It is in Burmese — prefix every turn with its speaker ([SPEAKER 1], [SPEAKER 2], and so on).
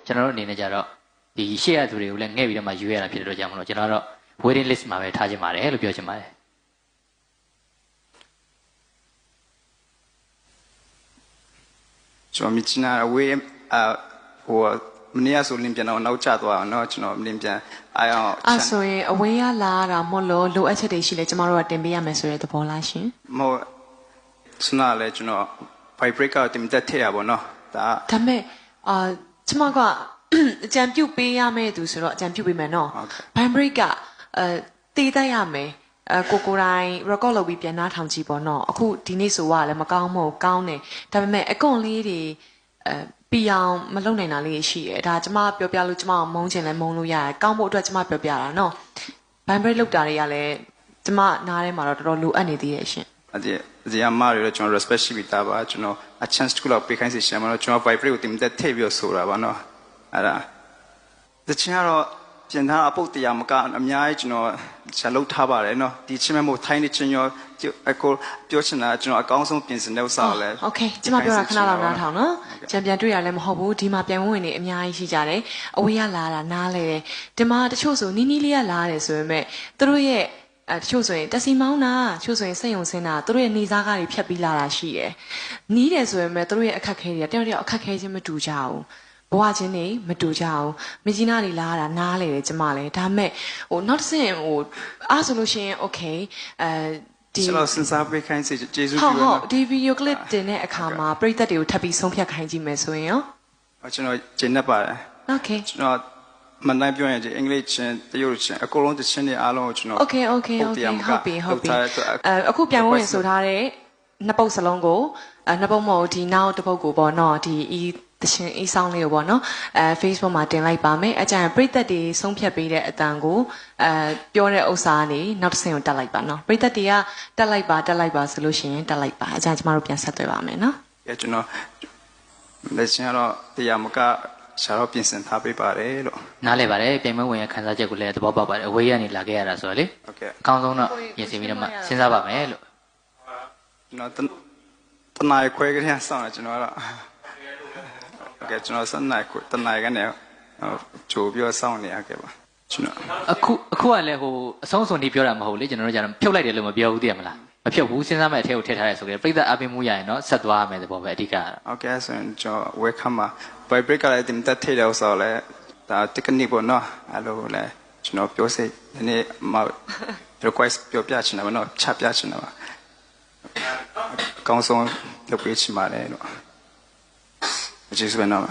[SPEAKER 1] ကျွန်တော်တို့အနေနဲ့ကြတော့ဒီရှေ့ရသူတွေကိုလည်းငှဲ့ပြီးတော့မှယူရတာဖြစ်တဲ့အတွက်ကြောင့်မလို့ကျွန်တော်တို့ waiting list မှာပဲထားခြင်းပါတယ်လို့ပြောချင်ပါတယ်
[SPEAKER 2] ကျွန်တော်မြင်ချင်တာဝေးဟိုမနေ့ကဆိုလင်းပြန်တော့နောက်ကျသွားအောင်เนาะကျွန်တော်လင်းပြန်အားအောင်
[SPEAKER 3] အဲ့ဆိုရင်အဝေးရလာတာမဟုတ်လို့လိုအပ်ချက်တွေရှိလဲကျမတို့ကတင်ပေးရမယ်ဆိုတဲ့သဘောလားရှင်
[SPEAKER 2] မဟုတ်စနာလဲကျွန်တော် vibrate ကတင်တက်ထည့်ရပါတော့
[SPEAKER 3] ဒါမဲ့ကျမကအကြံပြုတ်ပေးရမယ်သူဆိုတော့အကြံပြုတ်ပေးမယ်နော် vibrate ကတည်တတ်ရမယ်ကိုတိုင်း record လုပ်ပြီးပြန်နှားထောင်ကြည့်ပေါ့နော်အခုဒီနေ့ဆိုว่าလည်းမကောင်းမဟုတ်ကောင်းတယ်ဒါပေမဲ့အကွန်လေးတွေပြအောင်မလုပ်နိုင်တာလေးရှိတယ်ဒါကျမပြောပြလို့ကျမမုန်းချင်လဲမုန်းလို့ရတယ်ကောင်းဖို့အတွက်ကျမပြောပြတာနော် vibrate လုပ်တာတွေကလည်းကျမနားထဲမှာတော့တော်တော်လိုအပ်နေသေးရဲ့ရှင်
[SPEAKER 2] ဒီအမားတွေကျွန်တော် respect ရှိပြီးသားပါကျွန်တော် a chance တစ်ခုလောက်ပေးခိုင်းစီရှင်မလို့ကျွန်တော် vibrate ကိုတင်တက်ထည့်ပြီးဆိုတာပါနော်အဲ့ဒါတချင်ကတော့ပြန်ထားအပုတ်တရားမကအများကြီးကျွန်တော်ဆက်လုပ်ထားပါတယ်နော်ဒီချင်းမဲ့မို့ထိုင်းနေချင်းရောအခုပြောချင်တာကျွန်တော်အကောင်းဆုံးပြင်ဆင်တဲ့ဥစ္စာလည်း
[SPEAKER 3] โอเคကျမပြောတာခဏလောက်နားထောင်နော်ချန်ပီယံတွေ့ရလည်းမဟုတ်ဘူးဒီမှာပြန်ဝင်နေအများကြီးရှိကြတယ်အဝေးကလာတာနားလဲတယ်ဒီမှာတချို့ဆိုနီးနီးလေးကလာတယ်ဆိုပေမဲ့သူတို့ရဲ့တချို့ဆိုရင်တက်စီမောင်းတာတချို့ဆိုရင်စိတ်ယုံစင်းတာသူတို့ရဲ့နေစားကားတွေဖြတ်ပြီးလာတာရှိတယ်နီးတယ်ဆိုပေမဲ့သူတို့ရဲ့အခက်ခဲတွေကတယောက်တယောက်အခက်ခဲချင်းမတူကြဘူးဘဝချင်းနေမတူကြဘူးမကြီးနာတွေလာတာနားလေတယ်ကျမလည်းဒါမဲ့ဟိုနောက်တစ်ဆင့်ဟိုအားဆိုလို့ရှိရင် okay
[SPEAKER 2] ဒီလိုစဉ်းစားပေးခိုင်းစေကျေးဇူးပြု
[SPEAKER 3] ပါဟုတ်ဒီ video clip တင်တဲ့အခါမှာပရိသတ်တွေကိုထပ်ပြီးဆုံးဖြတ်ခိုင်းကြည့်မယ်ဆိုရင်ရော
[SPEAKER 2] ကျွန်တော်ကျင့်တတ်ပါတယ်
[SPEAKER 3] okay
[SPEAKER 2] ကျွန်တော်မနိုင်ပြောရင်ဒီအင်္ဂလိပ်ချင်းတရုတ်ချင်းအကုန်လုံးတချင်းတွေအားလုံးကိုကျွန်တော်
[SPEAKER 3] okay ဟုတ်ပြီအခုပြန်ဝင်ဆိုထားတဲ့နှစ်ပုတ်စလုံးကိုနှစ်ပုတ်မဟုတ်ဒီနောက်တစ်ပုတ်ကိုပေါ့နော်ဒီတရှင်အေးဆောင်လေးကိုပေါ့နော်Facebook မှာတင်လိုက်ပါမယ်အကြံပရိသတ်တွေဆုံးဖြတ်ပေးတဲ့အတန်ကိုပြောတဲ့ဥစ္စာကနေနောက်တစ်ဆင့်ကိုတက်လိုက်ပါနော်ပရိသတ်တွေကတက်လိုက်ပါဆိုလို့ရှိရင်တက်လိုက်ပါအကြံကျမတို့ပြန်ဆက်သွယ်ပါမယ်နော်
[SPEAKER 2] ကျွန်တော်လက်ချင်းတော့တရားမကရှာတော့ပြင်ဆင်ထားပေးပါတယ်လို့
[SPEAKER 1] နားလည်ပါတယ်ပြိုင်ပွဲဝင်ရခန်းစားချက်ကိုလည်းသဘောပေါက်ပါတယ်အဝေးကနေလာခဲ့ရတာဆိုတော့လေ
[SPEAKER 2] ဟုတ်ကဲ့
[SPEAKER 1] အကောင်းဆုံးတော့ပြင်ဆင်ပြီးတော့မှစဉ်းစားပါမယ်လို့
[SPEAKER 2] ကျွန်တော်တနားခွဲကလေးဆောင်းတယ်ကျွန်တော်ကတော့โอเคကျွန်တော်စနေတနားကနေချိုးပြောဆောင်းနေရခဲ့ပါကျွန်တော်
[SPEAKER 1] အခုကလည်းဟိုအဆုံးစွန်ဒီပြောတာမဟုတ်လေကျွန်တော်တို့ကျတော့ဖြုတ်လိုက်တယ်လို့မပြောဘူးသိရမလားမဖြုတ်ဘူးစဉ်းစားမဲ့အထက်ကိုထည့်ထားတယ်ဆိုကြပြိဿအပင်မှုရရင်တော့ဆက်သွားရမယ်သဘောပဲအဓိက
[SPEAKER 2] โอเคဆိုရင်ကျွန်တော် welcome ပါ vibrate ကလည်းတင်တက်ထည့်တယ်ဆိုတော့လေဒါ technique ပေါ့နော်အဲ့လိုလေကျွန်တော်ပြောစိဒီနေ့မ request ပြောပြချင်တယ်ဗောနော်ချပြချင်တယ်ပါအကောင်းဆုံးလုပ်ပေးချင်ပါတယ်လို့ကျေးဇူးပဲနော်